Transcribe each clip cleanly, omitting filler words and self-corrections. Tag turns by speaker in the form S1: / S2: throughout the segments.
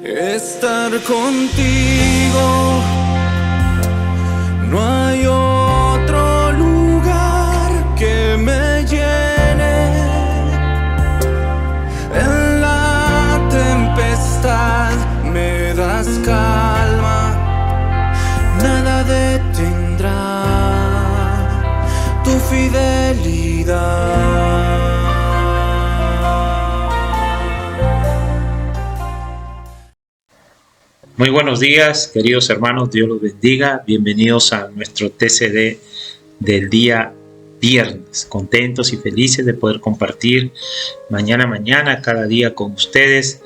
S1: estar contigo. No hay otro lugar que me llene. En la tempestad me das calma, nada detendrá tu fidelidad.
S2: Muy buenos días, queridos hermanos, Dios los bendiga. Bienvenidos a nuestro TCD del día viernes. Contentos y felices de poder compartir mañana, cada día con ustedes,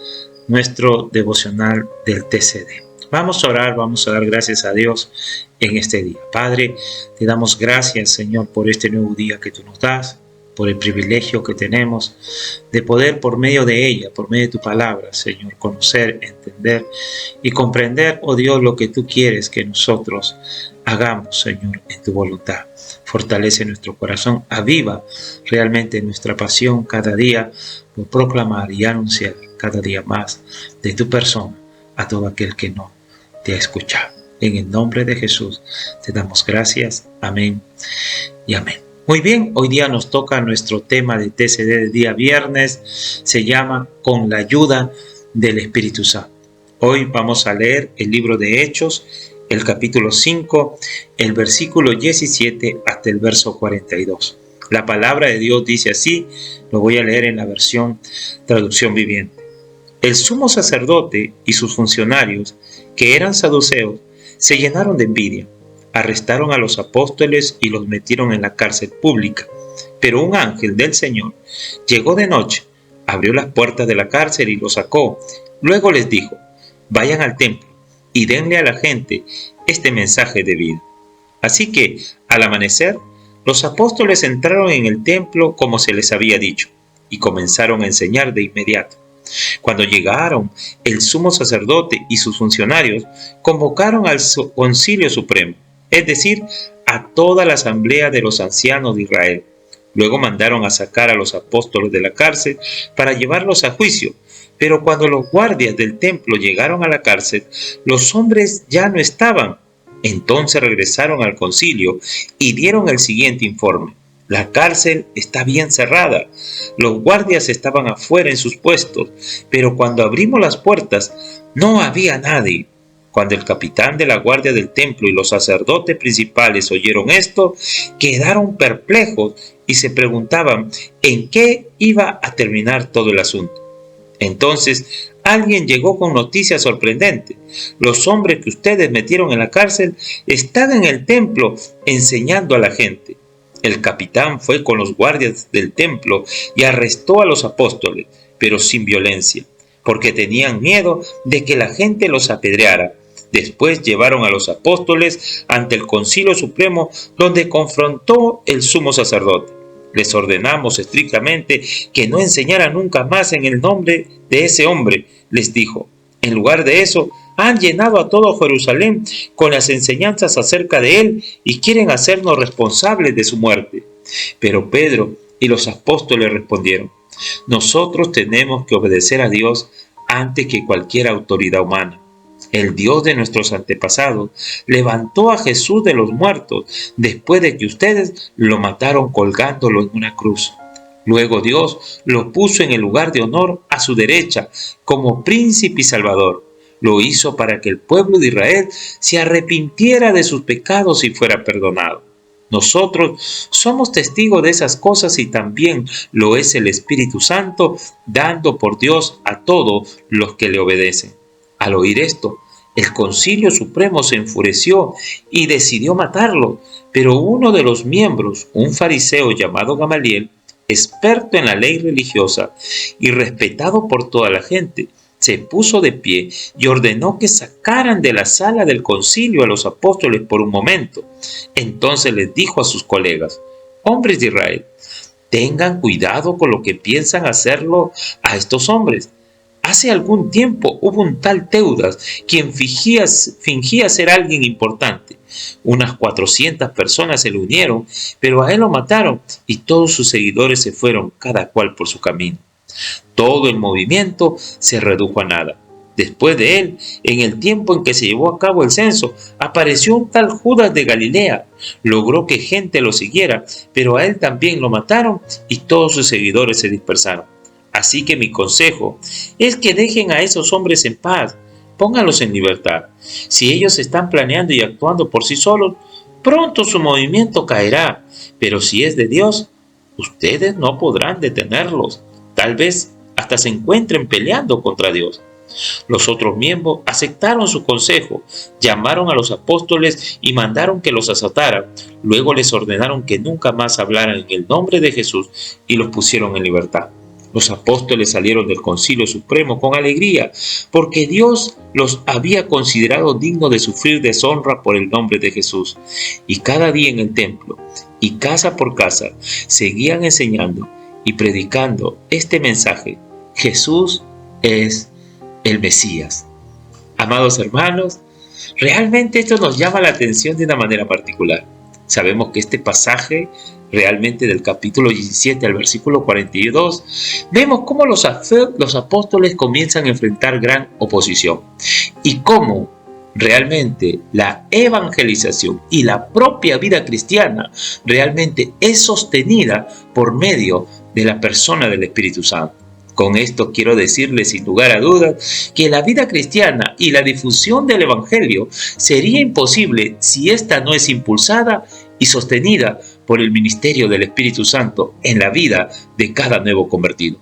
S2: nuestro devocional del TCD. Vamos a orar, vamos a dar gracias a Dios en este día. Padre, te damos gracias, Señor, por este nuevo día que tú nos das, por el privilegio que tenemos de poder por medio de ella, por medio de tu palabra, Señor, conocer, entender y comprender, oh Dios, lo que tú quieres que nosotros hagamos, Señor, en tu voluntad. Fortalece nuestro corazón, aviva realmente nuestra pasión cada día por proclamar y anunciar cada día más de tu persona a todo aquel que no te ha escuchado. En el nombre de Jesús te damos gracias. Amén y amén. Muy bien, hoy día nos toca nuestro tema de TCD del día viernes. Se llama Con la ayuda del Espíritu Santo. Hoy vamos a leer el libro de Hechos, el capítulo 5, el versículo 17 hasta el verso 42. La palabra de Dios dice así, lo voy a leer en la versión traducción viviente. El sumo sacerdote y sus funcionarios, que eran saduceos, se llenaron de envidia. Arrestaron a los apóstoles y los metieron en la cárcel pública. Pero un ángel del Señor llegó de noche, abrió las puertas de la cárcel y los sacó. Luego les dijo, vayan al templo y denle a la gente este mensaje de vida. Así que, al amanecer, los apóstoles entraron en el templo como se les había dicho y comenzaron a enseñar de inmediato. Cuando llegaron, el sumo sacerdote y sus funcionarios convocaron al concilio supremo, es decir, a toda la asamblea de los ancianos de Israel. Luego mandaron a sacar a los apóstoles de la cárcel para llevarlos a juicio. Pero cuando los guardias del templo llegaron a la cárcel, los hombres ya no estaban. Entonces regresaron al concilio y dieron el siguiente informe. La cárcel está bien cerrada. Los guardias estaban afuera en sus puestos, pero cuando abrimos las puertas no había nadie. Cuando el capitán de la guardia del templo y los sacerdotes principales oyeron esto, quedaron perplejos y se preguntaban en qué iba a terminar todo el asunto. Entonces alguien llegó con noticia sorprendente. Los hombres que ustedes metieron en la cárcel están en el templo enseñando a la gente. El capitán fue con los guardias del templo y arrestó a los apóstoles, pero sin violencia, porque tenían miedo de que la gente los apedreara. Después llevaron a los apóstoles ante el concilio supremo, donde confrontó el sumo sacerdote. Les ordenamos estrictamente que no enseñaran nunca más en el nombre de ese hombre, les dijo. En lugar de eso, han llenado a todo Jerusalén con las enseñanzas acerca de él y quieren hacernos responsables de su muerte. Pero Pedro y los apóstoles respondieron, nosotros tenemos que obedecer a Dios antes que cualquier autoridad humana. El Dios de nuestros antepasados levantó a Jesús de los muertos después de que ustedes lo mataron colgándolo en una cruz. Luego Dios lo puso en el lugar de honor a su derecha como príncipe y salvador. Lo hizo para que el pueblo de Israel se arrepintiera de sus pecados y fuera perdonado. Nosotros somos testigos de esas cosas y también lo es el Espíritu Santo, dando por Dios a todos los que le obedecen. Al oír esto, el concilio supremo se enfureció y decidió matarlo, pero uno de los miembros, un fariseo llamado Gamaliel, experto en la ley religiosa y respetado por toda la gente, se puso de pie y ordenó que sacaran de la sala del concilio a los apóstoles por un momento. Entonces les dijo a sus colegas, hombres de Israel, tengan cuidado con lo que piensan hacerlo a estos hombres. Hace algún tiempo hubo un tal Teudas, quien fingía ser alguien importante. Unas 400 personas se le unieron, pero a él lo mataron y todos sus seguidores se fueron, cada cual por su camino. Todo el movimiento se redujo a nada. Después de él, en el tiempo en que se llevó a cabo el censo, apareció un tal Judas de Galilea. Logró que gente lo siguiera, pero a él también lo mataron y todos sus seguidores se dispersaron. Así que mi consejo es que dejen a esos hombres en paz, pónganlos en libertad. Si ellos están planeando y actuando por sí solos, pronto su movimiento caerá, pero si es de Dios, ustedes no podrán detenerlos. Tal vez hasta se encuentren peleando contra Dios. Los otros miembros aceptaron su consejo, llamaron a los apóstoles y mandaron que los azotaran. Luego les ordenaron que nunca más hablaran en el nombre de Jesús y los pusieron en libertad. Los apóstoles salieron del Concilio Supremo con alegría, porque Dios los había considerado dignos de sufrir deshonra por el nombre de Jesús. Y cada día en el templo, y casa por casa, seguían enseñando y predicando este mensaje: Jesús es el Mesías. Amados hermanos, realmente esto nos llama la atención de una manera particular. Sabemos que este pasaje, realmente del capítulo 17 al versículo 42, vemos cómo los apóstoles comienzan a enfrentar gran oposición y cómo realmente la evangelización y la propia vida cristiana realmente es sostenida por medio de la persona del Espíritu Santo. Con esto quiero decirles sin lugar a dudas que la vida cristiana y la difusión del Evangelio sería imposible si ésta no es impulsada y sostenida por el ministerio del Espíritu Santo en la vida de cada nuevo convertido.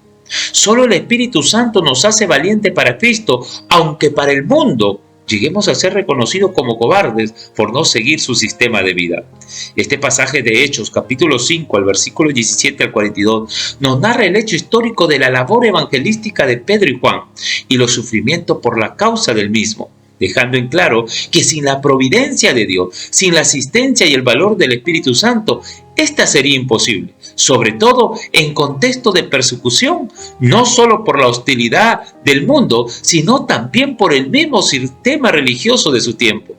S2: Solo el Espíritu Santo nos hace valiente para Cristo, aunque para el mundo lleguemos a ser reconocidos como cobardes por no seguir su sistema de vida. Este pasaje de Hechos, capítulo 5, al versículo 17 al 42, nos narra el hecho histórico de la labor evangelística de Pedro y Juan y los sufrimientos por la causa del mismo, dejando en claro que sin la providencia de Dios, sin la asistencia y el valor del Espíritu Santo, esta sería imposible, sobre todo en contexto de persecución, no solo por la hostilidad del mundo, sino también por el mismo sistema religioso de su tiempo.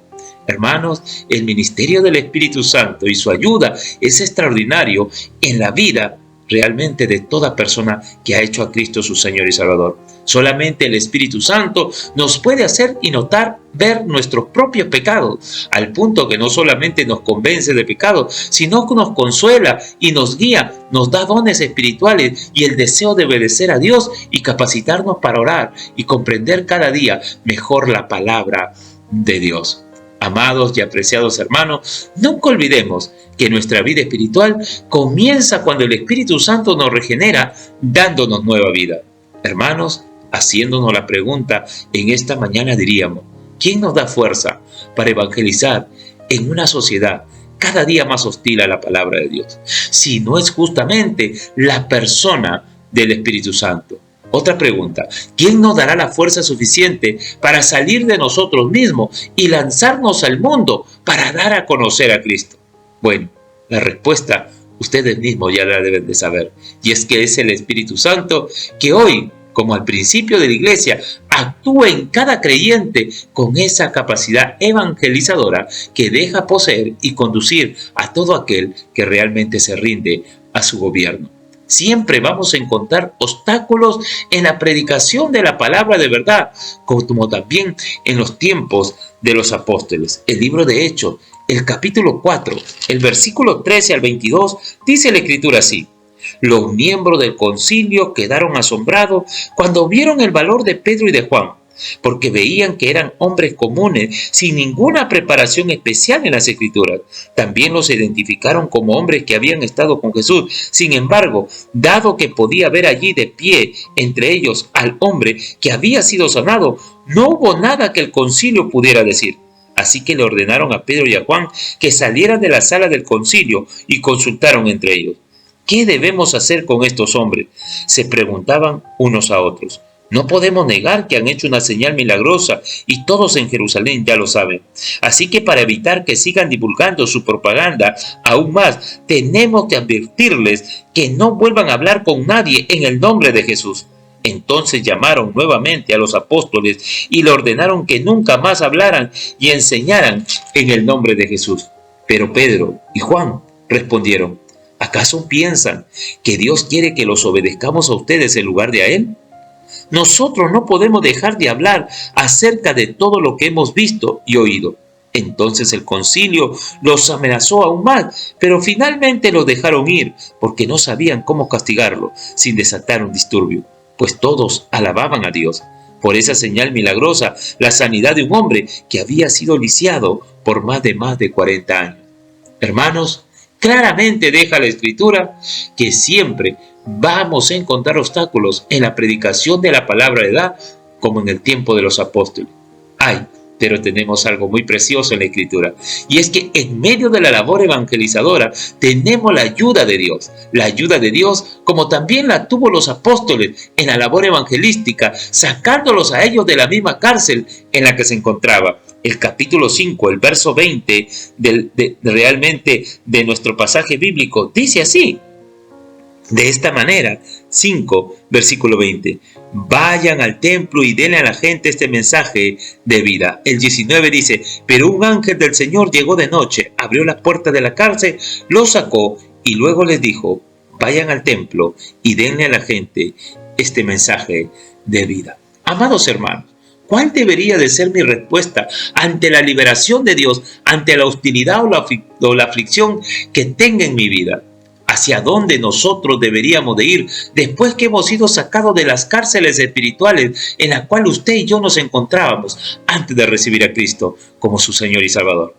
S2: Hermanos, el ministerio del Espíritu Santo y su ayuda es extraordinario en la vida realmente de toda persona que ha hecho a Cristo su Señor y Salvador. Solamente el Espíritu Santo nos puede hacer y notar ver nuestros propios pecados, al punto que no solamente nos convence de pecado, sino que nos consuela y nos guía, nos da dones espirituales y el deseo de obedecer a Dios y capacitarnos para orar y comprender cada día mejor la palabra de Dios. Amados y apreciados hermanos, nunca olvidemos que nuestra vida espiritual comienza cuando el Espíritu Santo nos regenera, dándonos nueva vida. Hermanos, haciéndonos la pregunta en esta mañana diríamos: ¿quién nos da fuerza para evangelizar en una sociedad cada día más hostil a la palabra de Dios? Si no es justamente la persona del Espíritu Santo. Otra pregunta: ¿quién nos dará la fuerza suficiente para salir de nosotros mismos y lanzarnos al mundo para dar a conocer a Cristo? Bueno, la respuesta ustedes mismos ya la deben de saber, y es que es el Espíritu Santo que hoy, como al principio de la iglesia, actúa en cada creyente con esa capacidad evangelizadora que deja poseer y conducir a todo aquel que realmente se rinde a su gobierno. Siempre vamos a encontrar obstáculos en la predicación de la palabra de verdad, como también en los tiempos de los apóstoles. El libro de Hechos, el capítulo 4, el versículo 13 al 22, dice la Escritura así: los miembros del concilio quedaron asombrados cuando vieron el valor de Pedro y de Juan, porque veían que eran hombres comunes sin ninguna preparación especial en las Escrituras. También los identificaron como hombres que habían estado con Jesús. Sin embargo, dado que podía ver allí de pie entre ellos al hombre que había sido sanado, no hubo nada que el concilio pudiera decir. Así que le ordenaron a Pedro y a Juan que salieran de la sala del concilio y consultaron entre ellos. ¿Qué debemos hacer con estos hombres?, se preguntaban unos a otros. No podemos negar que han hecho una señal milagrosa y todos en Jerusalén ya lo saben. Así que para evitar que sigan divulgando su propaganda aún más, tenemos que advertirles que no vuelvan a hablar con nadie en el nombre de Jesús. Entonces llamaron nuevamente a los apóstoles y le ordenaron que nunca más hablaran y enseñaran en el nombre de Jesús. Pero Pedro y Juan respondieron: ¿acaso piensan que Dios quiere que los obedezcamos a ustedes en lugar de a Él? Nosotros no podemos dejar de hablar acerca de todo lo que hemos visto y oído. Entonces el concilio los amenazó aún más, pero finalmente los dejaron ir porque no sabían cómo castigarlo sin desatar un disturbio, pues todos alababan a Dios por esa señal milagrosa, la sanidad de un hombre que había sido lisiado por más de 40 años. Hermanos, claramente deja la Escritura que siempre vamos a encontrar obstáculos en la predicación de la palabra de edad, como en el tiempo de los apóstoles. Pero tenemos algo muy precioso en la Escritura, y es que en medio de la labor evangelizadora tenemos la ayuda de Dios, como también la tuvo los apóstoles en la labor evangelística, sacándolos a ellos de la misma cárcel en la que se encontraba. El capítulo 5, el verso 20 realmente de nuestro pasaje bíblico dice así, de esta manera, 5, versículo 20. Vayan al templo y denle a la gente este mensaje de vida. El 19 dice, pero un ángel del Señor llegó de noche, abrió la puerta de la cárcel, los sacó y luego les dijo, vayan al templo y denle a la gente este mensaje de vida. Amados hermanos, ¿cuál debería de ser mi respuesta ante la liberación de Dios, ante la hostilidad o la aflicción que tenga en mi vida? ¿Hacia dónde nosotros deberíamos de ir después que hemos sido sacados de las cárceles espirituales en la cual usted y yo nos encontrábamos antes de recibir a Cristo como su Señor y Salvador?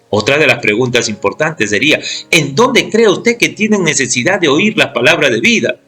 S2: Otra de las preguntas importantes sería, ¿en dónde cree usted que tienen necesidad de oír la palabra de vida?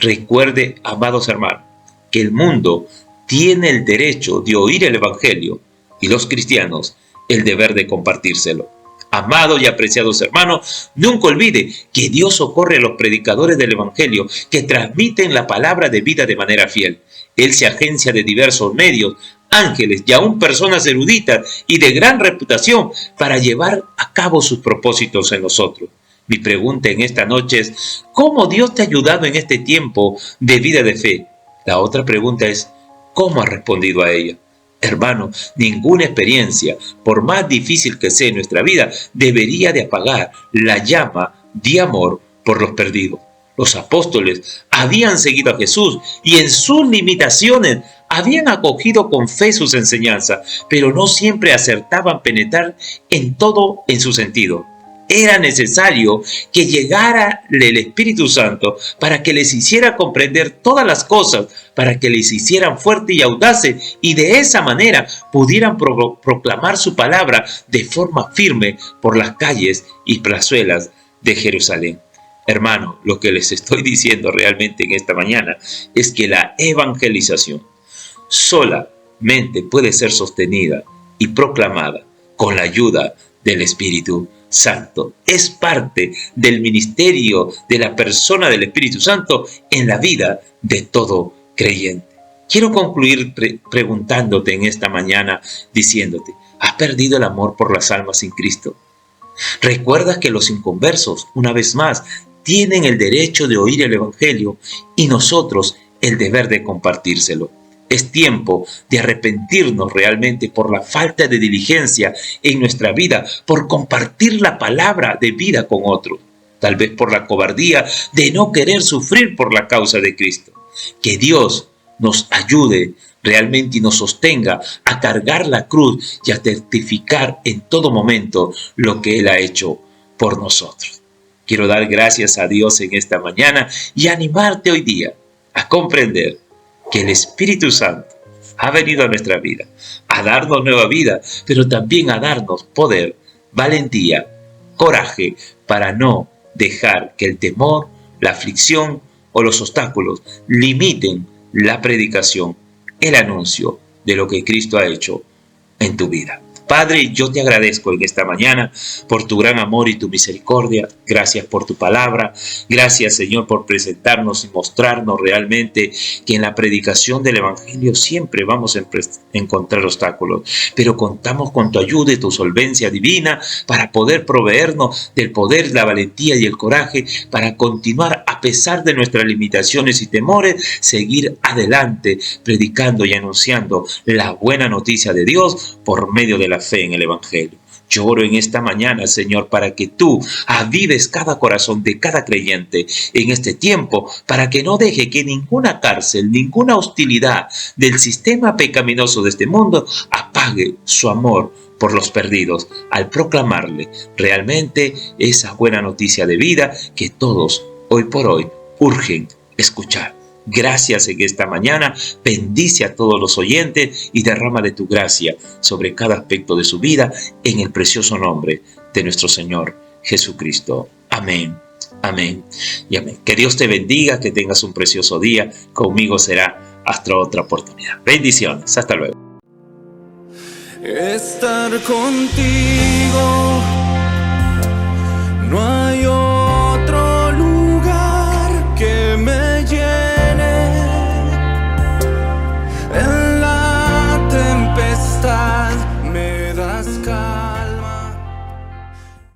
S2: Recuerde, amados hermanos, que el mundo tiene el derecho de oír el Evangelio y los cristianos el deber de compartírselo. Amados y apreciados hermanos, nunca olvide que Dios socorre a los predicadores del Evangelio que transmiten la palabra de vida de manera fiel. Él se agencia de diversos medios, ángeles y aún personas eruditas y de gran reputación para llevar a cabo sus propósitos en nosotros. Mi pregunta en esta noche es, ¿cómo Dios te ha ayudado en este tiempo de vida de fe? La otra pregunta es, ¿cómo has respondido a ella? Hermano, ninguna experiencia, por más difícil que sea en nuestra vida, debería de apagar la llama de amor por los perdidos. Los apóstoles habían seguido a Jesús y en sus limitaciones habían acogido con fe sus enseñanzas, pero no siempre acertaban penetrar en todo en su sentido. Era necesario que llegara el Espíritu Santo para que les hiciera comprender todas las cosas, para que les hicieran fuertes y audaces y de esa manera pudieran proclamar su palabra de forma firme por las calles y plazuelas de Jerusalén. Hermano, lo que les estoy diciendo realmente en esta mañana es que la evangelización solamente puede ser sostenida y proclamada con la ayuda del Espíritu Santo. Es parte del ministerio de la persona del Espíritu Santo en la vida de todo creyente. Quiero concluir preguntándote en esta mañana diciéndote, ¿has perdido el amor por las almas sin Cristo? Recuerda que los inconversos, una vez más, tienen el derecho de oír el Evangelio y nosotros el deber de compartírselo. Es tiempo de arrepentirnos realmente por la falta de diligencia en nuestra vida, por compartir la palabra de vida con otros, tal vez por la cobardía de no querer sufrir por la causa de Cristo. Que Dios nos ayude realmente y nos sostenga a cargar la cruz y a testificar en todo momento lo que Él ha hecho por nosotros. Quiero dar gracias a Dios en esta mañana y animarte hoy día a comprender que el Espíritu Santo ha venido a nuestra vida, a darnos nueva vida, pero también a darnos poder, valentía, coraje, para no dejar que el temor, la aflicción o los obstáculos limiten la predicación, el anuncio de lo que Cristo ha hecho en tu vida. Padre, yo te agradezco en esta mañana por tu gran amor y tu misericordia. Gracias por tu palabra. Gracias, Señor, por presentarnos y mostrarnos realmente que en la predicación del Evangelio siempre vamos a encontrar obstáculos. Pero contamos con tu ayuda y tu solvencia divina para poder proveernos del poder, la valentía y el coraje para continuar a pesar de nuestras limitaciones y temores, seguir adelante predicando y anunciando la buena noticia de Dios por medio de la fe en el Evangelio. Yo oro en esta mañana, Señor, para que tú avives cada corazón de cada creyente en este tiempo, para que no deje que ninguna cárcel, ninguna hostilidad del sistema pecaminoso de este mundo apague su amor por los perdidos, al proclamarle realmente esa buena noticia de vida que todos hoy por hoy urgen escuchar. Gracias en esta mañana, bendice a todos los oyentes y derrama de tu gracia sobre cada aspecto de su vida en el precioso nombre de nuestro Señor Jesucristo. Amén, amén y amén. Que Dios te bendiga, que tengas un precioso día. Conmigo será hasta otra oportunidad. Bendiciones, hasta luego.
S1: Estar contigo